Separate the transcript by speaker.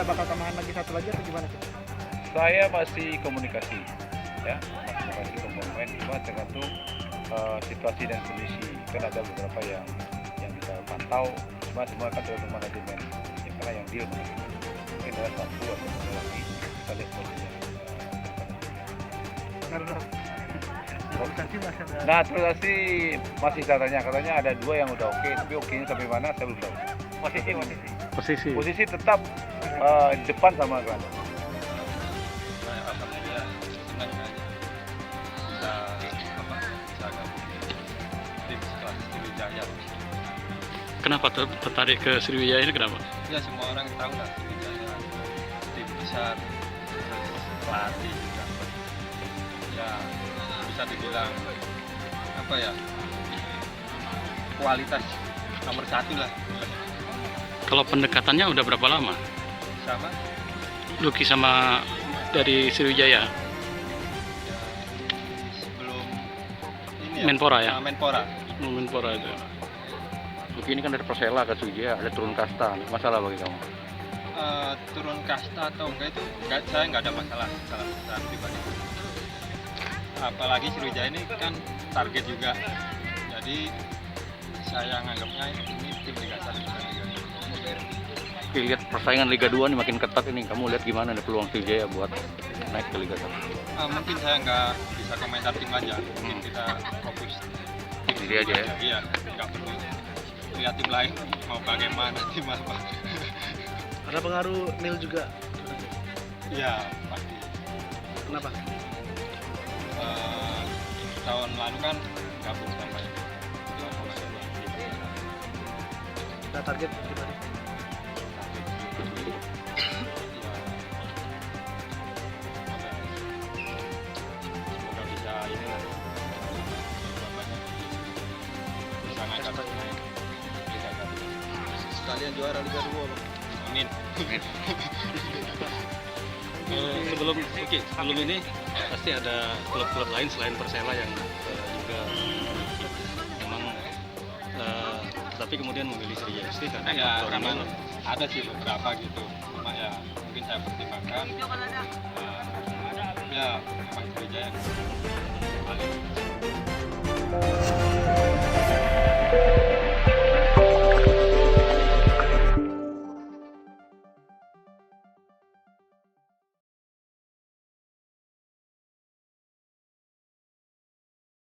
Speaker 1: bakal tambahan lagi satu lagi atau gimana sih?
Speaker 2: Saya masih komunikasi, ya, masih komunikasi ke pemain, cuma tergantung situasi dan kondisi. Kan ada beberapa yang kita pantau, cuma semua kan tergantung manajemen, ya, karena yang deal manajemen. Mungkin ada satu atau dua lagi, kita lihat kondisinya.
Speaker 1: Naturalisasi masih ada.
Speaker 2: Naturalisasi masih katanya ada dua yang udah oke, tapi oke-nya sampai mana saya belum tahu.
Speaker 1: Posisi.
Speaker 2: Posisi tetap di depan sama gelandang.
Speaker 3: Alhamdulillah senang aja bisa gabung tim sekelas Sriwijaya.
Speaker 4: Kenapa tertarik ke Sriwijaya ini, kenapa?
Speaker 3: Ya semua orang tahu lah Sriwijaya tim besar, terus pelatih juga ya bisa dibilang apa ya, kualitas nomor satu lah
Speaker 4: Kalau pendekatannya udah berapa lama?
Speaker 3: sama
Speaker 4: Lucky sama dari Sriwijaya,
Speaker 3: ya, sebelum ini ya,
Speaker 4: Menpora ya?
Speaker 3: Menpora.
Speaker 4: Menpora itu.
Speaker 2: Lucky ini kan dari Persela ke Sriwijaya, ada turun kasta, masalah bagi kamu?
Speaker 3: Turun kasta atau enggak itu saya nggak ada masalah secara pribadi. Apalagi Sriwijaya ini kan target juga, jadi saya nganggapnya ini tim Liga 1 bukan Liga 2.
Speaker 2: Oke, lihat persaingan Liga 2 nih makin ketat ini, kamu lihat gimana nih peluang Sriwijaya buat naik ke Liga 1?
Speaker 3: Mungkin saya nggak bisa komentar tim aja, mungkin kita fokus
Speaker 2: Diri aja ya?
Speaker 3: Iya, nggak perlu lihat tim lain mau bagaimana tim apa.
Speaker 1: Ada pengaruh Nil juga.
Speaker 3: Iya pasti.
Speaker 1: Kenapa?
Speaker 3: Tahun lalu kan gabung sama ini.
Speaker 1: Kita target gimana?
Speaker 3: Semoga bisa ini lah, bisa ngangkat naik Liga 1.
Speaker 1: Sekalian juara Liga 2, Bang.
Speaker 3: Amin.
Speaker 4: Sebelum ini pasti ada klub-klub lain selain Persela yang juga memang tapi kemudian memilih Sriwijaya FC karena
Speaker 3: Ya
Speaker 4: faktor
Speaker 3: memang
Speaker 4: ini.
Speaker 3: ada sih beberapa gitu, cuma ya mungkin saya pertimbangkan ya memang Sriwijaya.